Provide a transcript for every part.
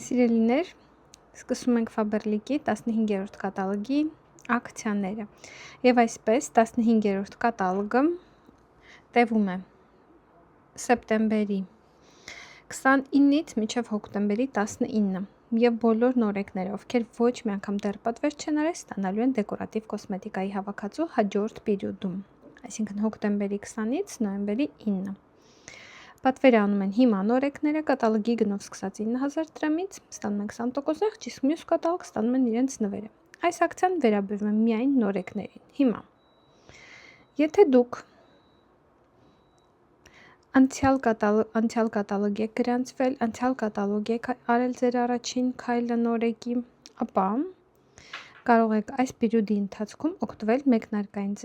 Սիրելիներ, սկսում ենք Faberlic-ի 15-րդ կատալոգի ակցիաները և այսպես 15-րդ կատալոգը տևում է սեպտեմբերի 29-ից մինչև հոկտեմբերի 19 և բոլոր նորեկները, ովքեր ոչ մի անգամ դեռ պատվեր չեն արել, ստանալու են դեկորատիվ կոսմետիկայի հավաքածու հաջորդ պերիոդում, այսինքն հոկտեմբերի 20-ից նոյեմբերի 9։ Պատվերը անում են հիմա նորեկները, կատալոգի գնով սկսած 9000 դրամից ստանում են 20% զեղչ, իսկ մյուս կատալոգ ստանում են իրենց նվերը։ Այս ակցիան վերաբերվում է միայն նորեկներին։ Հիմա, եթե դուք անցյալ կատալոգ եք գրանցվել, անցյալ կատալոգ եք արել ձեր առաջին քայլը նորեկի, ապա կարող եք այս պերիոդի ընթացքում օգտվել մեկնարկային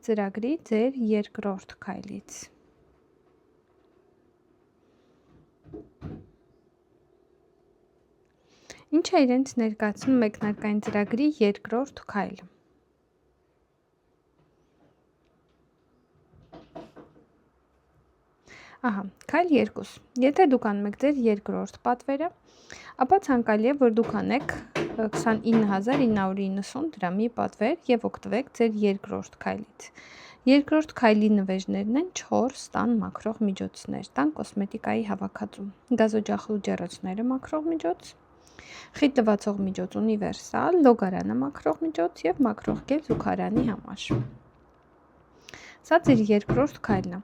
ծրագրի ձեր երկրորդ քայլից։ Ինչ է իրենց ներկայացնում մեկնարկային ծրագրի երկրորդ քայլը։ Քայլ 2. Եթե դուք անում եք ձեր երկրորդ պատվերը, ապա ցանկալի է, որ դուք անեք 29990 դրամի պատվեր և օգտվեք ձեր երկրորդ քայլից։ Երկրորդ քայլի նվեժներն են 4 տան մաքրող միջոցներ, տան կոսմետիկայի հավաքածու, գազօջախլու ջեռոցները մաքրող միջոց, խիտ լվացող միջոց ունիվերսալ, լոգարանը մաքրող միջոց և մաքրող գել զուգարանի համար։ Սա ձեր երկրորդ քայլն է։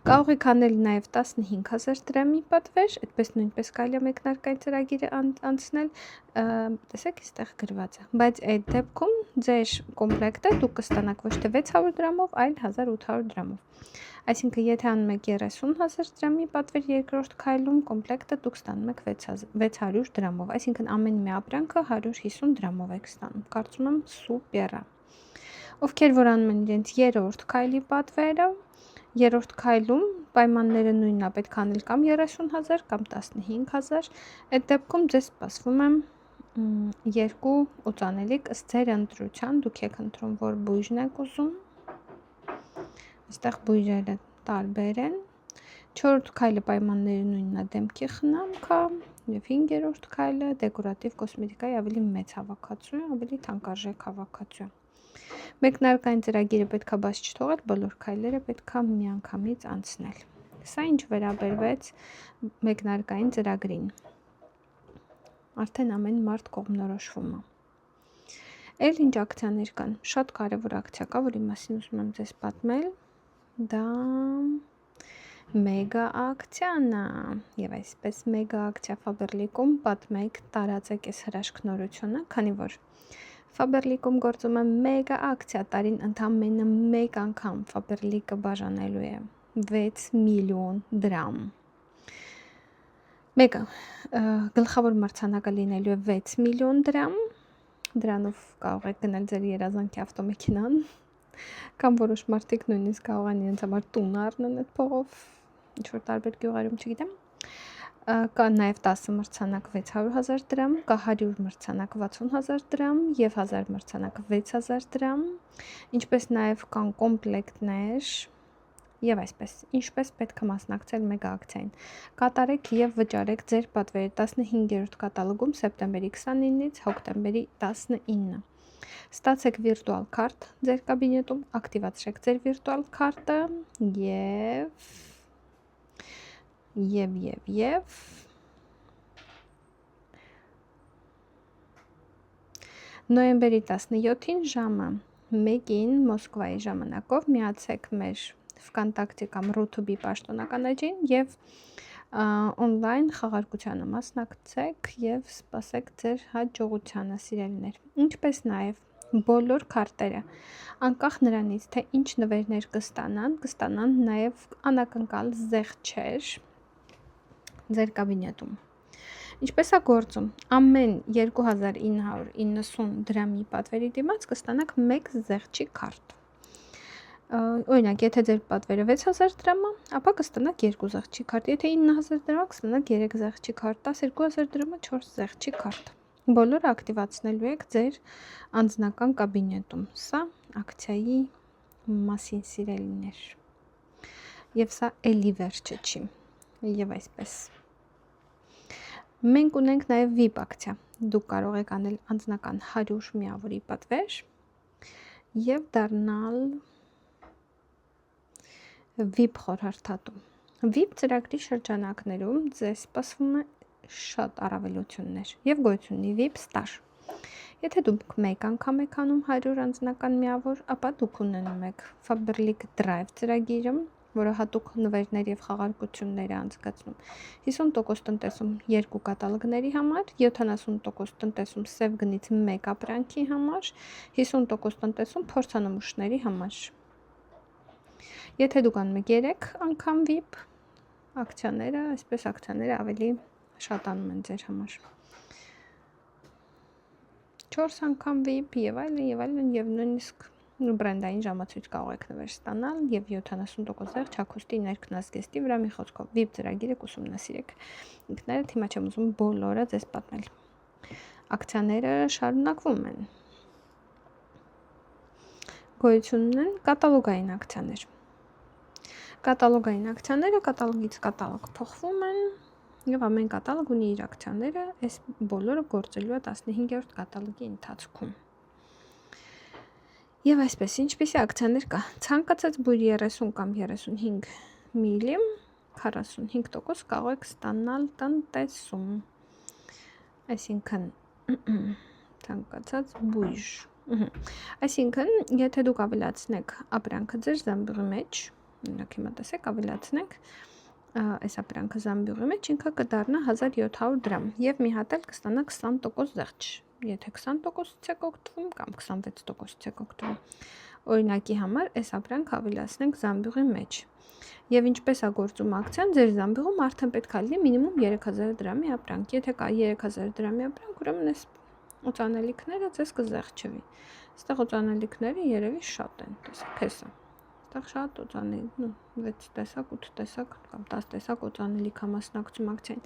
Կարող եք անել նաև 15000 դրամի պատվեր, այդպես նույնպես կարելի է մեկնարկային ծրագիրը անցնել, տեսեք այստեղ գրված է, բայց այդ դեպքում ձեր կոմպլեկտը դուք կստանաք ոչ թե 600 դրամով, այլ 1800 դրամով։ Այսինքն, եթե անում եք 30000 դրամի պատվեր երկրորդ քայլում, կոմպլեկտը դուք ստանում եք 600 դրամով, այսինքն ամեն մի ապրանքը 150 դրամով եք ստանում։ Կարծում եմ սուպեր է։ Ովքեր որ անում են իրենց երրորդ քայլի պատվերը, երրորդ քայլում պայմանները նույնն է, պետք է անել կամ 30000 կամ 15000, այդ դեպքում ձեզ սպասվում է երկու օծանելիք ըստ ձեր ընտրության, դուք եք ընտրում, որ բույժն եք ուզում, այստեղ բույժերը տարբեր են, 4-րդ քայլը պայմանները նույնն է, դեմքի խնամք է, և 5-րդ քայլը դեկորատիվ կոսմետիկայի ավելի մեծ հավաքածու է, ավելի թանկարժեք հավաքածու է։ Մեկնարկային ծրագիրը պետք է բաց չթողել, բոլոր քայլերը պետք է միանգամից անցնել։ Սա ինչ վերաբերվեց մեկնարկային ծրագրին։ Արդեն ամեն մարդ կողմնորոշվում է։ Էլ ինչ ակցիաներ կան, շատ կարևոր ակցիա կա, որի մասին ուզում եմ ձեզ պատմել, դա մեգա ակցիան է, և այսպես մեգա ակցիա Faberlic-ում պատմեք, տարածեք այս հրաշքնորությունը, քանի որ Faberlic-ում գործում է մեգա ակցիա, տարին ընդամենը մեկ անգամ Faberlic-ը բաժանելու է 6 միլիոն դրամ։ Մեկը գլխավոր մրցանակը լինելու է 6 միլիոն դրամ, դրանով կարող եք գնել ձեր երազանքի ավտոմեքենան, կամ որոշ մարդիկ նույնիսկ կարող են իրենց համար տուն առնեն այդ փողով, ինչ-որ տարբեր գյուղերում, չգիտեմ։ Կա նաև 10 մրցանակ 600,000 դրամ, կա 100 մրցանակ 60,000 դրամ և 1000 մրցանակ 6000 դրամ, ինչպես նաև կան կոմպլեկտներ և այսպես, ինչպես պետք է մասնակցել մեգա ակցիային։ Կատարեք և վճարեք ձեր պատվերը 15-րդ կատալոգում սեպտեմբերի 29-ից հոկտեմբերի 19։ Ստացեք վիրտուալ քարտ ձեր կաբինետում, ակտիվացրեք ձեր վիրտուալ քարտը և նոյեմբերի 17-ին ժամը 1-ին Մոսկվայի ժամանակով միացեք մեր Vkontakte կամ Rutube-ի պաշտոնական էջին և օնլայն խաղարկությանը մասնակցեք և սպասեք ձեր հաջողությանը, սիրելիներ։ Ինչպես նաև բոլոր քարտերը, անկախ նրանից, թե ինչ նվերներ կստանան նաև անակնկալ զեղչեր ձեր կաբինետում։ Ինչպես է գործում, ամեն 2990 դրամի պատվերի դիմաց կստանաք մեկ զեղչի քարտ։ Օրինակ, եթե ձեր պատվերը 6000 դրամ է, ապա կստանաք 2 զեղչի քարտ, եթե 9000 դրամ կստանաք 3 զեղչի քարտ, 12000 դրամը 4 զեղչի քարտ։ Բոլորը ակտիվացնելու եք ձեր անձնական կաբինետում։ Սա ակցիայի մասին, սիրելիներ։ Եվ սա էլի վերջը չի։ Եվ այսպես։ Մենք ունենք նաև VIP ակցիա։ Դուք կարող եք անել անձնական 100 միավորի պատվեր եւ դառնալ VIP խորհրդատու։ VIP ծրագրի շրջանակներում ձեզ սպասվում է շատ առավելություններ եւ գոյություն ունի VIP ստաժ։ Եթե դուք մեկ անգամ եք անում 100 անձնական միավոր, ապա դուք ունենում եք Faberlic Drive ծրագիրը, որը հատուկ նվերներ եւ խաղարկություններ է անցկացնում։ 50% տնտեսում 2 կատալոգների համար, 70% տնտեսում սև գնից 1 ապրանքի համար, 50% տնտեսում փորձանմուշների համար։ Եթե դուք անում եք 3 անգամ VIP ակցիաները, այսպես ակցիաները ավելի շատանում են ձեր համար։ 4 անգամ VIP եւ այլն եւ նույնիսկ բրենդային ժամացույց կարող եք նվեր ստանալ եւ 70% զեղ Չակոստի ներքնազգեստի վրա մի խոսքով VIP ծրագիրը ուսումնասիրեք։ Ինքներդ հիմա չեմ ուզում բոլորը ձեզ պատմել։ Ակցիաները շարունակվում են։ Գոյություն ունեն կատալոգային ակցիաներ։ Կատալոգային ակցիաները կատալոգից կատալոգ փոխվում են եւ ամեն կատալոգ ունի իր ակցիաները, այս բոլորը գործելու է 15-րդ կատալոգի ընթացքում։ Եվ այսպես, ինչպիսի ակցիաներ կա։ Ցանկացած բույր 30 կամ 35 միլիմ 45% կարող եք ստանալ տնտեսում։ Այսինքն ցանկացած բույր։ Այսինքն, եթե դուք ավելացնեք ապրանքը ձեր զամբյուղի մեջ, օրինակ հիմա տեսեք, ավելացնենք այս ապրանքը զամբյուղի մեջ, ինքը կդառնա 1700 դրամ եւ մի հատ էլ կստանա 20% զեղչ։ Եթե 20%-ից եք օգտվում կամ 26%-ից եք օգտվում։ Օրինակի համար այս ապրանքը ավելացնենք զամբյուղի մեջ։ Եվ ինչպես է գործում ակցիան, ձեր զամբյուղում արդեն պետք է լինի մինիմում 3000 դրամի ապրանք։ Եթե կա 3000 դրամի ապրանք, ուրեմն այս օծանելիքները ձեզ կզեղչվի։ Այստեղ օծանելիքները երևի շատ են, տեսեք, հեսա։ Այստեղ շատ օծանելիք, 6 տեսակ, 8 տեսակ կամ 10 տեսակ օծանելիք համասնակցում ակցիային։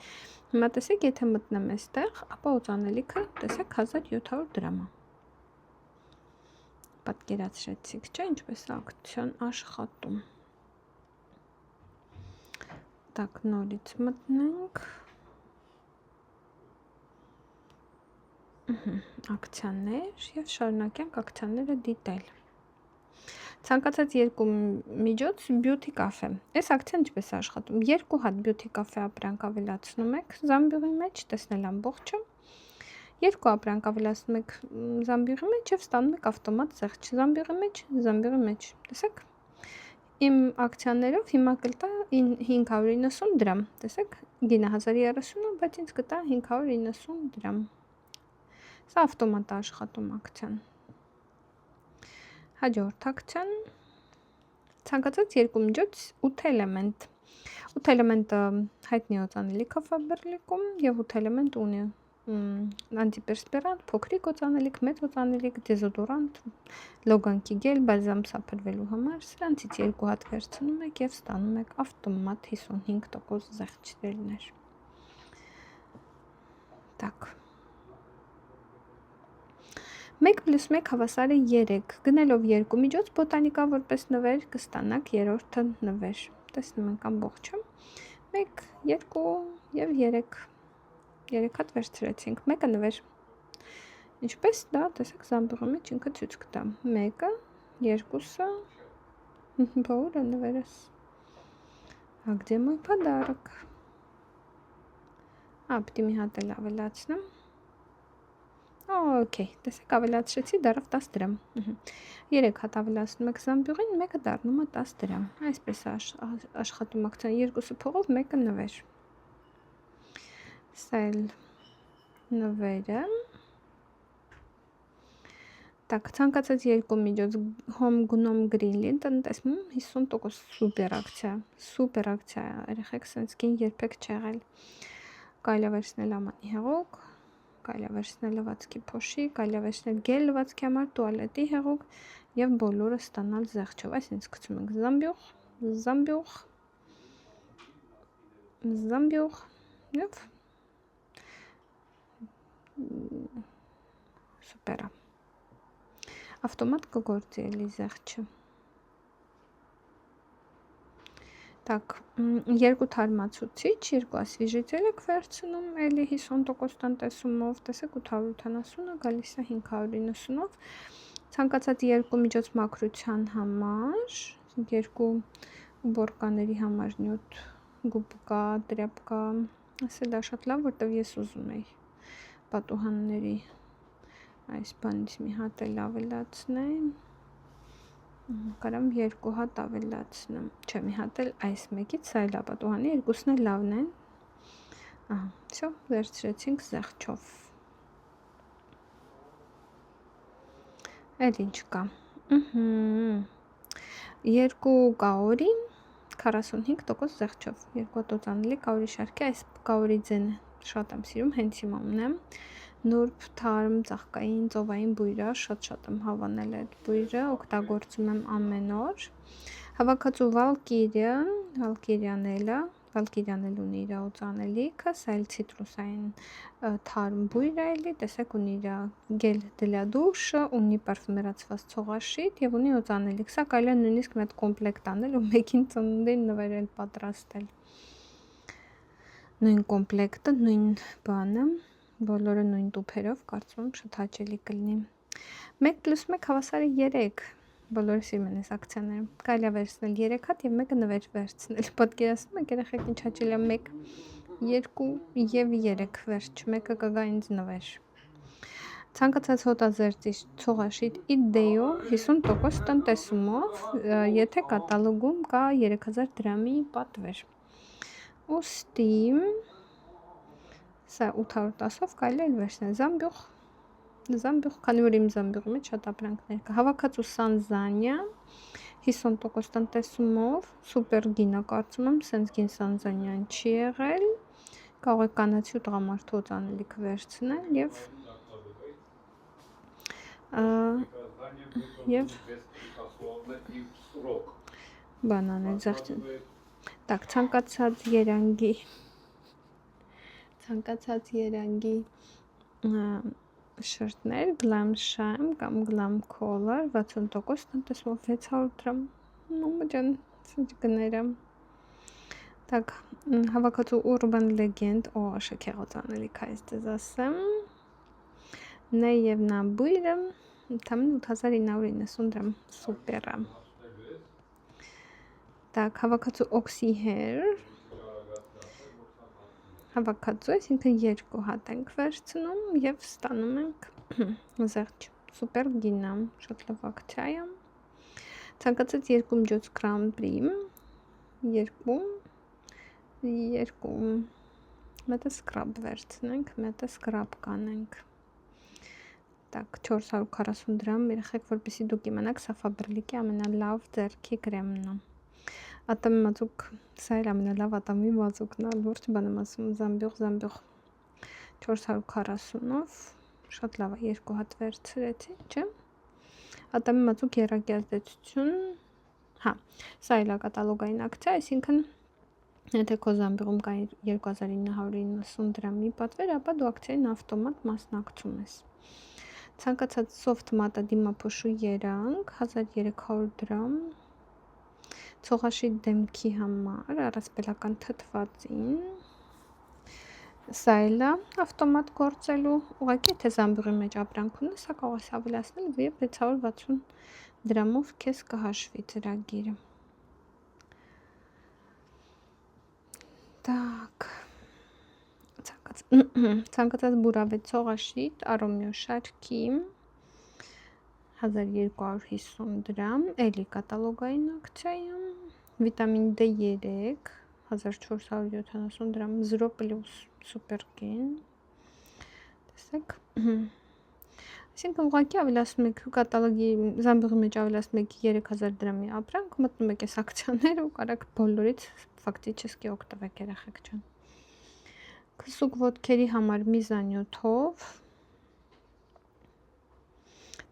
Հիմա տեսեք, եթե մտնեմ այստեղ, ապա օծանելիքը, տեսեք, 1700 դրամ է։ Պատկերացրեցիք, չէ՞, ինչպես է ակցիան աշխատում։ Так, նորից մտնենք։ Ակցիաներ եւ շարունակենք ակցիաները դիտել։ Ցանկացած երկու միջոց բյութի կաֆե։ Այս ակցիան ինչպես է աշխատում։ 2 հատ բյութի կաֆե ապրանք ավելացնում եք զամբյուղի մեջ, տեսնել ամբողջը։ 2 ապրանք ավելացնում եք զամբյուղի մեջ եւ ստանում եք ավտոմատ զեղչ զամբյուղի մեջ։ Տեսեք։ Իմ ակցիաներով հիմա կտա 590 դրամ։ Տեսեք, գինը 1030, բայց ինձ կտա 590 դրամ։ Սա ավտոմատ է աշխատում ակցիան։ Հաջորդ ակցիան ցանկացած երկու միջոց 8 էլեմենտ։ 8 էլեմենտը հայտնի օծանելիք է Faberlic-ում եւ 8 էլեմենտ ունի անտիպերսպիրանտ, փոքրիկ օծանելիք, մեծ օծանելիք, դեզոդորանտ, լոգանքի գել, բալզամ սափրվելու համար, սրանցից 2 հատ վերցնում եք եւ ստանում եք ավտոմատ 55% զեղչերներ։ Так 1+1 հավասար է 3, գնելով 2 միջոց բոտանիկա որպես նվեր կստանաք երրորդը նվեր։ Տեսնում ենք ամբողջը։ 1, 2 եւ 3։ 3 հատ վերցրեցինք, մեկը նվեր։ Ինչպես դա, տեսեք, զամբյուղի մեջ ինքը ցույց կտա։ 1-ը, 2-ը, բոլորը նվերս։ А где мой подарок? Պետք է մի հատ էլ ավելացնեմ։ Okay, տեսեք, ավելացրեցի, դարավ 10 դրամ։ 3 հատ ավելացնում եք զամբյուղին, մեկը դառնում է 10 դրամ։ Այսպես է աշխատում ակցիան, 2 փողով, մեկը նվեր։ Սա էլ նվերը։ Так, ցանկացած երկու միջոց Home Gnome Grill-ին տնտեսում 50% սուպեր ակցիա, երեխեք սենց կին երբեք չեղել։ Կարելի է վերցնել ամանի հեղուկ, կարելի է վերցնել լվացքի փոշի, կարելի է վերցնել գել լվացքի համար, տուալետի հեղուկ եւ բոլորը ստանալ զեղչով։ Այսինքն գցում ենք զամբյուղ եւ սուպեր է։ Ավտոմատ կգործի էլի զեղչը։ Так, երկու թարմացուցիչ, երկու ասվիժитель եք վերցնում, էլի 50% տնտեսումով, տեսեք 870-ը գալիս է 590-ով, ցանկացած երկու միջոց մաքրության համար, երկու բորկաների համար նյութ, գուբկա, տրեպկա, ասել է շատ լավ, որտև ես ուզում էի պատուհանների այս բանից մի հատ էլ ավելացնեմ, կարամ երկու հատ ավելացնեմ, չէ մի հատ էլ այս մեկից, սա էլ ապատուհանի, երկուսն էլ լավն են, всё, վերցրեցինք զեղչով, էլ ինչ կա, երկու կաորի, 45% զեղչով, երկու հատ օծանելի կաորի շարքի, այս կաորի ձենը շատ եմ սիրում, հենց հիմա ունեմ, նուրբ, թարմ, ծաղկային, ծովային բույրը, շատ եմ հավանել այդ բույրը, օգտագործում եմ ամեն օր, հավաքածու վալկիրիան էլ ունի իր օծանելիքը, սա էլ ցիտրուսային թարմ բույր է էլի, տեսեք ունի իր գել դլյա դուշը, ունի պարֆումերացված ցողաշիտ եւ ունի օծանելիք, սա կարելի է նույնիսկ մի հատ կոմպլեկտ անել ու մեկին ծնունդին նվերել, պատրաստել, նույն կոմպլեկտը, նույն բանը, բոլորը նույն տուփերով, կարծում եմ շատ հաճելի կլինի, 1+1 հավասար է 3, բոլորը սիրում են այս ակցիաները, կարելի է վերցնել 3 հատ եւ մեկը նվեր վերցնել, պատկերացնում եք երեխեք ինչ հաճելի է 1, 2 եւ 3 վերջ, մեկը կգա ինձ նվեր, ցանկացած հոտազերծիչ ցողաշիտ իդեյո 50% տնտեսումով, եթե կատալոգում կա 3000 դրամի պատվեր, ուստի սա 810-ով կարելի է վերցնել, զամբյուղ, քանի որ իմ զամբյուղի մեջ շատ ապրանքներ կա, հավաքածու Սանզանիա 50% տնտեսումով, սուպեր գինա կարծում եմ, սենց գին Սանզանիան չի եղել, կարող եք կանացի ու տղամարդու օծանելիքը վերցնել եւ բանանել զեղչել, так, ցանկացած երանգի շրթներ, Glam Shine կամ Glam Color 60% տնտեսումով 600 դրամ, մամա ջան, ինչ գները, так, հավաքածու Urban Legend, շքեղ օծանելիք այս դեզ ասեմ, նե եւ նա բույրը, ընդամենը 8990 դրամ, սուպեր է, так, հավաքածու Oxy Hair, հավաքածու, այսինքն երկու հատ ենք վերցնում եւ ստանում ենք զեղչ, սուպեր գինա, շատ լավ ակցիա է, ցանկացած երկու միջոց Grand Prix, երկու, մետը սկրաբ վերցնենք, մետը սկրաբ կանենք, так, 440 դրամ, երեխեք, որպեսի դուք իմանաք, սա Faberlic-ի ամենալավ ձեռքի կրեմն է, Ատամի մածուկ, սա էլ ամենալավ ատամի մածուկն է, լուրջ բան եմ ասում, զամբյուղ 440-ով, շատ լավ է, երկու հատ վերցրեցի, չէ, ատամի մածուկ եռակյազդեցություն, սա էլ է կատալոգային ակցիա, այսինքն, եթե քո զամբյուղում կա 2990 դրամի պատվեր, ապա դու ակցիային ավտոմատ մասնակցում ես, ցանկացած soft մատը դիմափոշու երանգ, 1300 դրամ, ցողաշիտ դեմքի համար, առասպելական թթվածին, սա էլ է ավտոմատ գործելու, ուղղակի եթե զամբյուղի մեջ ապրանք ունես, սա կարող ես ավելացնել եւ 660 դրամով քեզ կհաշվի ծրագիրը, так, ցանկացած բուրավետ ցողաշիտ, Aromio շարքի, 1250 դրամ, էլի կատալոգային ակցիա, վիտամին D3, 1470 դրամ, 0+, սուպեր գին, տեսեք, այսինքն ուղղակի ավելացնում եք կատալոգի զամբյուղի մեջ ավելացնում եք 3000 դրամի ապրանք, մտնում եք այս ակցիաները ու կարաք բոլորից ֆակտիչեսկի օգտվեք երեխեք ջան, քսուկ ոտքերի համար միզանյութով,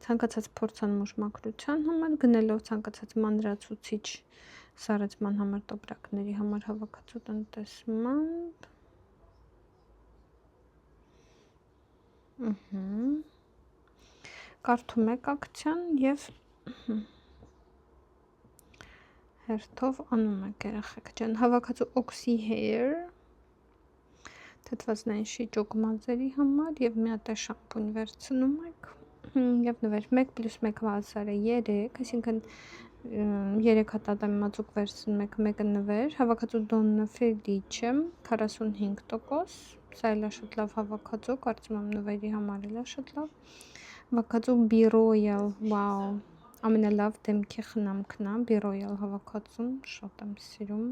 ցանկացած փորձանմուշ մաքրության համար, գնելով ցանկացած մանրացուցիչ սառեցման համար, տոպրակների համար հավաքածու տնտեսմամբ, կարդում եք ակցիան եւ հերթով անում եք երեխեք ջան։ Հավաքածու Oxy Hair թթվածնային շիճուկ մազերի համար եւ մի հատ շամպուն վերցնում եք եւ նվեր 1+1 վազարը 3, այսինքն 3 հատ ադամի մածուկ վերցնում եք, մեկը նվեր, հավաքածու Donna Felice 45%, սա էլ է շատ լավ հավաքածու, կարծում եմ նվերի համար էլ է շատ լավ, հավաքածու Be Royal, wow, ամենալավ դեմքի խնամքն է, Be Royal հավաքածուն, շատ եմ սիրում,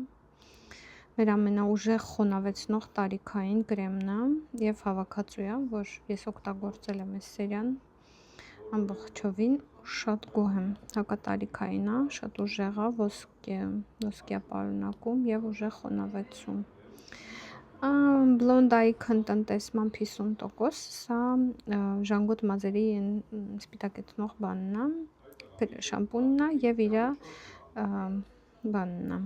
մեր ամենաուժեղ խոնավեցնող տարիքային կրեմն է եւ հավաքածու է, որ ես օգտագործել եմ այս սերիան ամբողջովին, շատ գոհ եմ, հակատարիքային է, շատ ուժեղ է, ոսկե պարունակում եւ ուժեղ խոնավեցում։ Blonde Icon տնտեսման 50%, սա ժանգոտ մազերի սպիտակեցնող բանն է, շամպունն է եւ իր բանն է։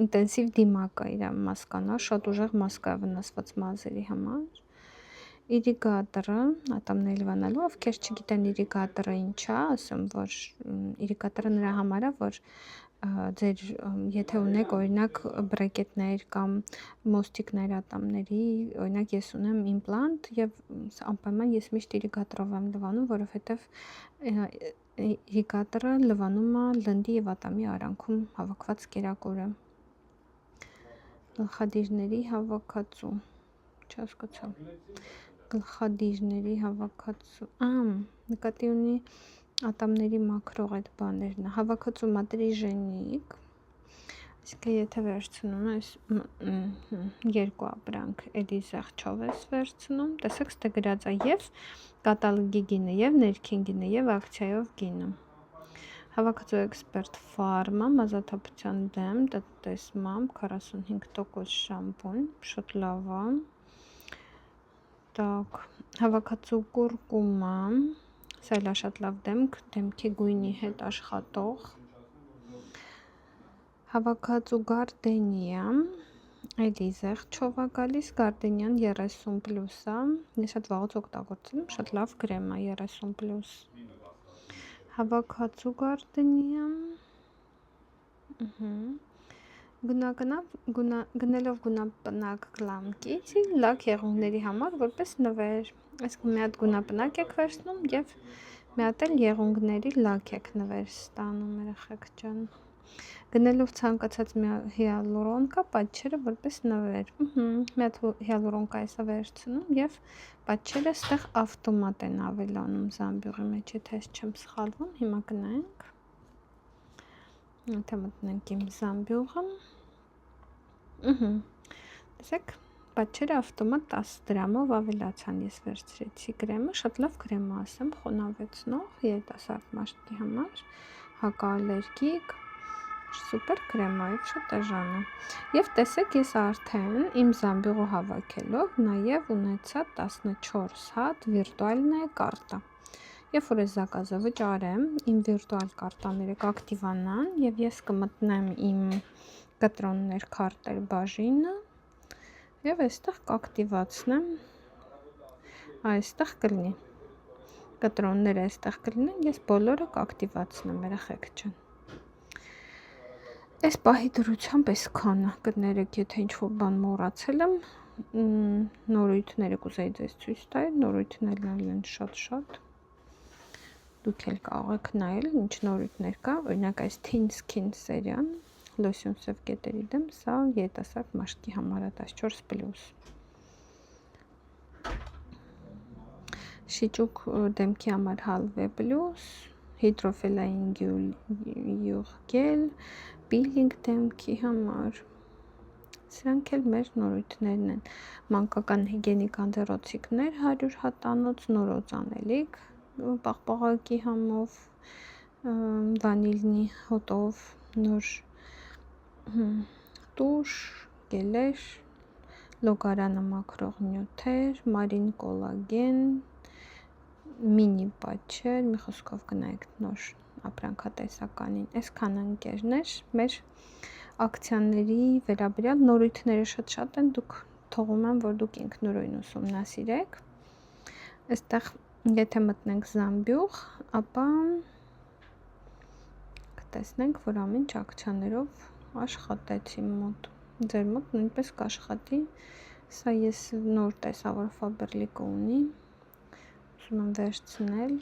Ինտենսիվ դիմակը իր մասկան է, շատ ուժեղ մասկա է վնասված մազերի համար։ Իրիգատորը, ատամների լվանալու, ովքեր չգիտեն իրիգատորը ինչ է, ասեմ, որ իրիգատորը նրա համար է, որ ձեր եթե ունեք օրինակ բրեկետներ կամ մոստիկներ ատամների, օրինակ ես ունեմ իմպլանտ եւ անպայման ես միշտ իրիգատորով եմ լվանում, որովհետեւ իրիգատորը լվանում է լնդի եւ ատամի արանքում հավաքված կերակուրը։ Գլխադիրների հավաքածու, չհասկացա։ Գլխադիրների հավաքածու, նկատի ունի ատամների մաքրող այդ բաներն է, հավաքածու Matrigenic, այսինքն եթե վերցնում ես երկու ապրանք, էլի զեղչով ես վերցնում, տեսեք ստե գրած է եւ կատալոգի գինը եւ ներքին գինը եւ ակցիայով գինը։ Հավաքածու Expert Pharma մազաթափության դեմ տնտեսմամբ 45% շամպուն, շատ լավ է։ Так, հավաքածու կուրկումա, սա էլ է շատ լավ դեմքի գույնի հետ աշխատող։ Հավաքածու Gardenia, էլի զեղչով է գալիս, Gardenian 30+, ես շատ վաղուց օգտագործել եմ, շատ լավ կրեմ է 30+։ Հավաքածու Gardenia, գնելով գունապնակ գլամկիցի, լակ եղունգների համար որպես նվեր, այսինքն մի հատ գունապնակ եք վերցնում եւ մի հատ էլ եղունգների լակ եք նվեր ստանում երեխեք ջան, գնելով ցանկացած մի հիալուրոն կա, պատճերը որպես նվեր, մի հատ հիալուրոն կա էսա վերցնում եւ պատճերը ստեղ ավտոմատ են ավելանում զամբյուղի մեջ, եթե ես չեմ սխալվում, հիմա գնանք, եթե մտնենք իմ զամբյուղը, տեսեք, պատճերը ավտոմատ 10 դրամով ավելացան, ես վերցրեցի կրեմը, շատ լավ կրեմ է, ասեմ, խոնավեցնող, երիտասարդ մարդի համար, հակաալերգիկ, սուպեր կրեմ է, շատ էժան է։ Եվ տեսեք, ես արդեն իմ զամբյուղը հավաքելով նաև ունեցա 14 հատ վիրտուալնայ կարտա։ Երբ որ ես զակազը վճարեմ, իմ վիրտուալ կարտաները կակտիվանան եւ ես կմտնեմ իմ կտրոններ քարտեր բաժինը եւ այստեղ կակտիվացնեմ, այստեղ կլինի կտրոնները այստեղ կլինեն, ես բոլորը կակտիվացնեմ երեխեք ջան։ Այս պահի դրությամբ այսքանը կներեք, եթե ինչ-որ բան մոռացել եմ, նորույթները կուզեի ձեզ ցույց տալ, նորույթներն են շատ։ Դուք էլ կարող եք նայել, ինչ նորույթներ կա, օրինակ այս Thin Skin սերիան, լոսյոն սև կետերի դեմ, սա երիտասարդ մաշկի համար է 14+։ Շիճուկ դեմքի համար Halve Plus, հիդրոֆիլային յուղ գել, պիլինգ դեմքի համար։ Սրանք էլ մեր նորույթներն են։ Մանկական հիգիենիկ անձեռոցիկներ 100 հատանոց, նորոց անելիք, պաղպաղակի համով, վանիլնի հոտով, նոր տուշ, գելեր, լոգարանը մաքրող նյութեր, մարին կոլագեն, մինի պատճեր, մի խոսքով գնայք նոր ապրանքատեսականին, այսքան ընկերներ, մեր ակցիաների վերաբերյալ նորույթները շատ են, դուք թողում եմ, որ դուք ինքնուրույն ուսումնասիրեք, այստեղ եթե մտնենք զամբյուղ, ապա կտեսնենք, որ ամեն չակցիաներով աշխատեց իմ մոտ։ Ձեր մոտ նույնպես կաշխատի։ Սա ես նոր տեսա, որ Faberlic ունի։ Ուզում եմ վերցնել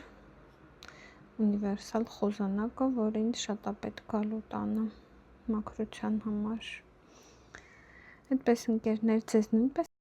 ունիվերսալ խոզանակը, որ ինձ շատ է պետք գալու տանը մաքրության համար։ Այդպես ընկերներ, ձեզ նույնպես